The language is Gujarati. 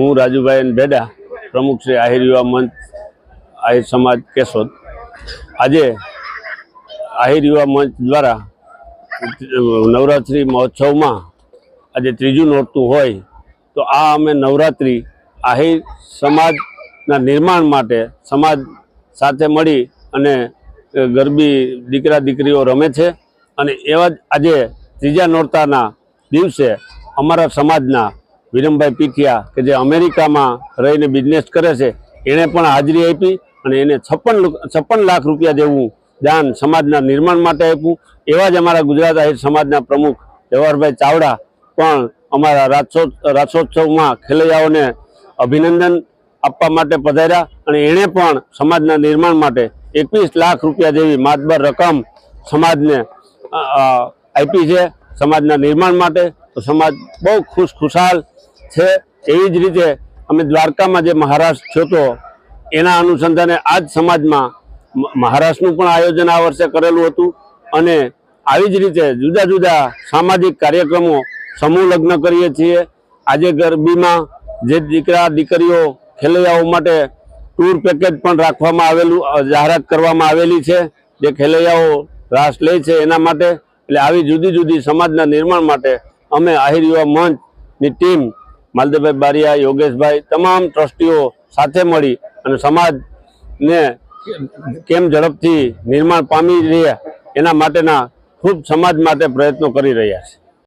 હું રાજુભાઈ બેડા, પ્રમુખ શ્રી આહિર યુવા મંચ આહિર સમાજ કેશોદ। આજે આહિર યુવા મંચ દ્વારા નવરાત્રિ મહોત્સવમાં આજે ત્રીજું નોરતું હોય તો આ અમે નવરાત્રિ આહિર સમાજના નિર્માણ માટે સમાજ સાથે મળી અને ગરબી દીકરા દીકરીઓ રમે છે। અને એવા જ આજે ત્રીજા નોરતાના દિવસે અમારા સમાજના વિરમભાઈ પીઠિયા કે જે અમેરિકામાં રહીને બિઝનેસ કરે છે એણે પણ હાજરી આપી અને એને 56 લાખ રૂપિયા જેવું દાન સમાજના નિર્માણ માટે આપ્યું। એવા જ અમારા ગુજરાત આહિર સમાજના પ્રમુખ જવાહરભાઈ ચાવડા પણ અમારા રાસોત્સવમાં ખેલૈયાઓને અભિનંદન આપવા માટે પધાર્યા અને એણે પણ સમાજના નિર્માણ માટે 21 લાખ રૂપિયા જેવી માતબર રકમ સમાજને આપી છે સમાજના નિર્માણ માટે। તો સમાજ બહુ ખુશાલ છે। એવી જ રીતે અમે દ્વારકામાં જે મહારાષ્ટ્ર થયો હતો એના અનુસંધાને આ જ સમાજમાં મહારાષ્ટ્રનું પણ આયોજન આ વર્ષે કરેલું હતું અને આવી જ રીતે જુદા જુદા સામાજિક કાર્યક્રમો સમૂહ લગ્ન કરીએ છીએ। આજે ગરબીમાં જે દીકરા દીકરીઓ ખેલૈયાઓ માટે ટૂર પેકેજ પણ રાખવામાં આવેલું જાહેરાત કરવામાં આવેલી છે જે ખેલૈયાઓ રાસ લે છે એના માટે। એટલે આવી જુદી જુદી સમાજના નિર્માણ માટે અમે આહિર યુવા મંચની ટીમ માલદેવભાઈ બારિયા, યોગેશભાઈ, તમામ ટ્રસ્ટીઓ સાથે મળી અને સમાજને કેમ ઝડપથી નિર્માણ પામી રહે એના માટેના ખૂબ સમાજ માટે પ્રયત્નો કરી રહ્યા છે।